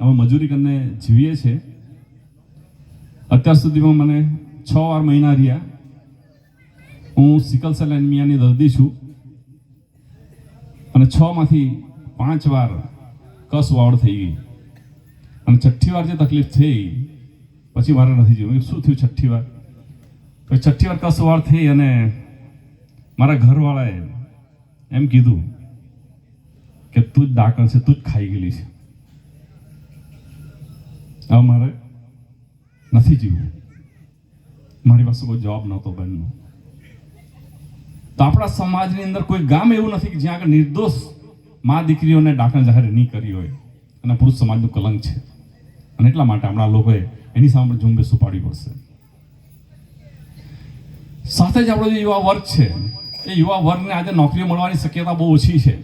અમે મજૂરી કરીને જીવીએ છીએ. અત્યાર સુધીમાં મને 6 વાર મહિના રહ્યા. હું સિકલ સેલ એનિમિયાની દર્દી છું અને 6 માંથી 5 વાર કસ વાવડ થઈ ગઈ અને 6ઠ્ઠી વાર જે તકલીફ થઈ પછી મારે નથી જીવું. શું થયું 6ઠ્ઠી વાર? તો 6ઠ્ઠી વાર કસ વાવડ થઈ અને મારા ઘરવાળાએ એમ કીધું કે તું જ ડાકણ છે, તું જ ખાઈ ગયેલી છે, હવે મારે નથી જીવવું. મારી પાસે કોઈ જવાબ નહોતો બહેનનો. તો આપણા સમાજની અંદર કોઈ ગામ એવું નથી કે જ્યાં આગળ નિર્દોષ મા દીકરીઓને ડાકણ જાહેર નહીં કરી હોય અને પુરુષ સમાજનું કલંક છે. અને એટલા માટે આપણા લોકોએ એની સામે ઝુંબેશ ઉપાડવી પડશે. સાથે જ આપણો જે યુવા વર્ગ છે એ યુવા વર્ગને આજે નોકરી મળવાની શક્યતા બહુ ઓછી છે.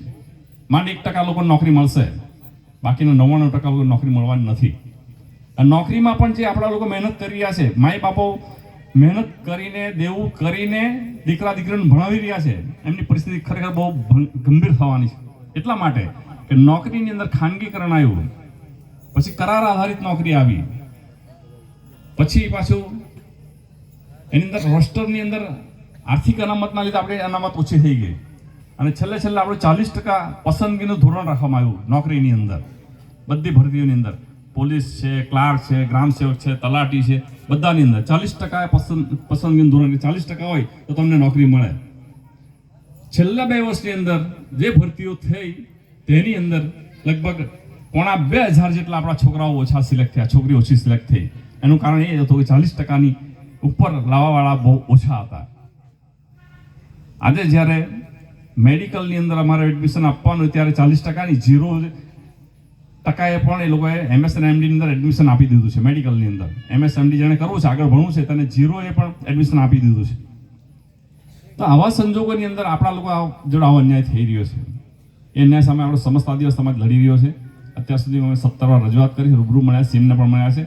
માંડ 1% લોકોને નોકરી મળશે, બાકીના 99% લોકો નોકરી મળવાની નથી. અને નોકરીમાં પણ જે આપણા લોકો મહેનત કરી રહ્યા છે, માય બાપો મહેનત કરીને દેવું કરીને દીકરા દીકરીઓને ભણાવી રહ્યા છે, એમની પરિસ્થિતિ ખરેખર બહુ ગંભીર થવાની છે. એટલા માટે કે નોકરીની અંદર ખાનગીકરણ આવ્યું, પછી કરાર આધારિત નોકરી આવી, પછી પાછું એની અંદર રોસ્ટરની અંદર આર્થિક અનામતના લીધે આપણે અનામત ઓછી થઈ ગઈ અને છેલ્લે આપણે 40% પસંદગીનું ધોરણ રાખવામાં આવ્યું નોકરીની અંદર. બધી ભરતીઓની અંદર પોલીસ છે, ક્લાર્ક છે, ગ્રામ સેવક છે, તલાટી છે, બધાની અંદર 40% પસંદગીનું ધોરણ, 40% હોય તો તમને નોકરી મળે. છેલ્લા 2 વર્ષની અંદર જે ભરતીઓ થઈ તેની અંદર લગભગ 1.5 જેટલા આપણા છોકરાઓ ઓછા સિલેક્ટ થયા, છોકરીઓ ઓછી સિલેક્ટ થઈ. એનું કારણ એ હતું કે 40%ની ઉપર લાવવાવાળા બહુ ઓછા હતા. આજે જ્યારે મેડિકલની અંદર અમારે એડમિશન આપવાનું હોય ત્યારે 40%ની 0% પણ એ લોકોએ MSNMD ની અંદર એડમિશન આપી દીધું છે. મેડિકલની અંદર MSMD જેણે કરવું છે, આગળ ભણવું છે, તેને 0 પણ એડમિશન આપી દીધું છે. તો આવા સંજોગોની અંદર આપણા લોકો જોડે આવો અન્યાય થઈ રહ્યો છે. એ અન્યાય સામે આપણો સમસ્ત આદિવાસી સમાજ લડી રહ્યો છે. અત્યાર સુધી અમે 17 વાર રજૂઆત કરી, રૂબરૂ મળ્યા, સીમને પણ મળ્યા છે.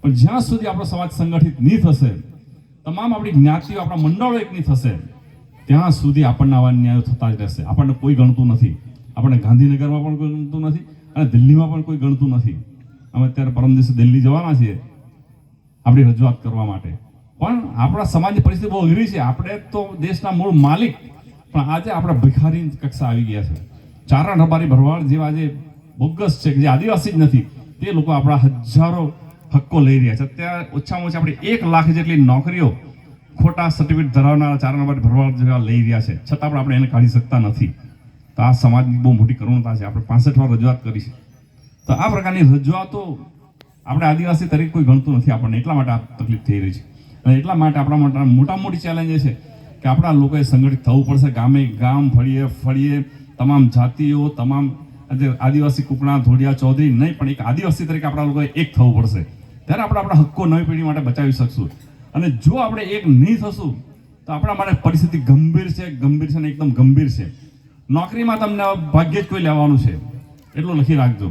પણ જ્યાં સુધી આપણો સમાજ સંગઠિત નહીં થશે, તમામ આપણી જ્ઞાતિઓ, આપણા મંડળો એક નહીં થશે, ત્યાં સુધી આપણને આવા ન્યાયો થતા જ રહેશે. આપણને કોઈ ગણતું નથી. આપણને ગાંધીનગરમાં પણ કોઈ ગણતું નથી અને દિલ્હીમાં પણ કોઈ ગણતું નથી. અમે અત્યારે પરમ દિવસે દિલ્હી જવાના છીએ આપણી રજૂઆત કરવા માટે. પણ આપણા સમાજની પરિસ્થિતિ બહુ અઘરી છે. આપણે તો દેશના મૂળ માલિક, પણ આજે આપણે ભિખારી કક્ષા આવી ગયા છે. ચારણ રબારી ભરવાડ જેવા જે બોગસ છે, જે આદિવાસી જ નથી, તે લોકો આપણા હજારો હક્કો લઈ રહ્યા છે. અત્યારે ઓછામાં ઓછી આપણે 1 લાખ જેટલી નોકરીઓ ખોટા સર્ટિફિકેટ ધરાવનારા ચારણ રબારી ભરવાડ જેવા લઈ રહ્યા છે, છતાં પણ આપણે એને કાઢી શકતા નથી. તો આ સમાજની બહુ મોટી કરુણતા છે. આપણે 65 વાર રજૂઆત કરી છે. તો આ પ્રકારની રજૂઆતો આપણે આદિવાસી તરીકે કોઈ ગણતું નથી આપણને. એટલા માટે આ તકલીફ થઈ રહી છે. અને એટલા માટે આપણા માટે મોટી ચેલેન્જ એ છે કે આપણા લોકોએ સંગઠિત થવું પડશે. ગામે ગામ, ફળીએ તમામ જાતિઓ, તમામ આદિવાસી કુકણા, ધોડિયા, ચૌધરી નહીં, પણ એક આદિવાસી તરીકે આપણા લોકોએ એક થવું પડશે. ત્યારે આપણે આપણા હક્કો નવી પેઢી માટે બચાવી શકશું. અને જો આપણે એક નહીં થશું તો આપણા માટે પરિસ્થિતિ ગંભીર છે ને એકદમ ગંભીર છે. નોકરીમાં તમને ભાગ્યે જ કોઈ લેવાનું છે, એટલું લખી રાખજો.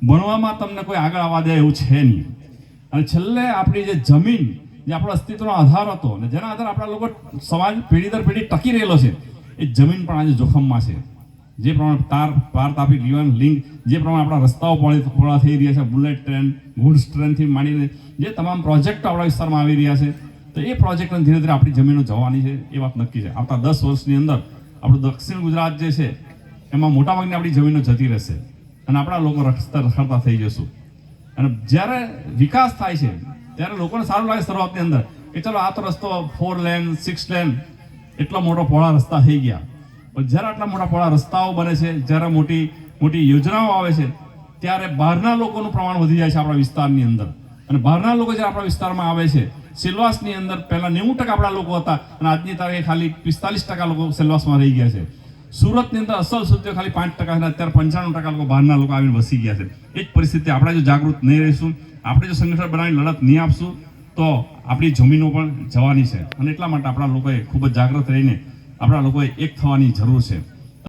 ભણવામાં તમને કોઈ આગળ આવવા દે એવું છે નહીં. અને છેલ્લે આપણી જે જમીન, જે આપણો અસ્તિત્વનો આધાર હતો અને જેના આધારે આપણા લોકો સમાજ પેઢી દર પેઢી ટકી રહેલો છે, એ જમીન પણ આજે જોખમમાં છે. જે પ્રમાણે પાર તાપી જીવન લિંક, જે પ્રમાણે આપણા રસ્તાઓ પહોળા થઈ રહ્યા છે, બુલેટ ટ્રેન, ગુડ્સ ટ્રેનથી માંડીને જે તમામ પ્રોજેક્ટો આપણા વિસ્તારમાં આવી રહ્યા છે, તો એ પ્રોજેક્ટને ધીરે ધીરે આપણી જમીનો જવાની છે, એ વાત નક્કી છે. આવતા 10 વર્ષની અંદર આપણું દક્ષિણ ગુજરાત જે છે એમાં મોટાભાગની આપણી જમીનો જતી રહેશે અને આપણા લોકો રખડતા થઈ જશું. અને જ્યારે વિકાસ થાય છે ત્યારે લોકોને સારું લાગે શરૂઆતની અંદર કે ચલો આ તો રસ્તો 4 લેન 6 લેન એટલા મોટો પહોળા રસ્તા થઈ ગયા. પણ જ્યારે આટલા મોટા પહોળા રસ્તાઓ બને છે, જ્યારે મોટી મોટી યોજનાઓ આવે છે, ત્યારે બહારના લોકોનું પ્રમાણ વધી જાય છે આપણા વિસ્તારની અંદર. અને બહારના લોકો જ્યારે આપણા વિસ્તારમાં આવે છે, સેલવાસની અંદર પહેલા 90% આપણા લોકો હતા અને આજની તારીખે ખાલી 45% લોકો સેલવાસમાં રહી ગયા છે. સુરતની અંદર અસલ સુધીઓ ખાલી 5% છે, અત્યારે 95% લોકો બહારના લોકો આવીને વસી ગયા છે. એ જ પરિસ્થિતિ. આપણે જો જાગૃત નહીં રહીશું, આપણે જો સંગઠન બનાવીને લડત નહીં આપશું તો આપણી જમીનો પણ જવાની છે. અને એટલા માટે આપણા લોકોએ ખૂબ જ જાગૃત રહીને આપણા લોકોએ એક થવાની જરૂર છે.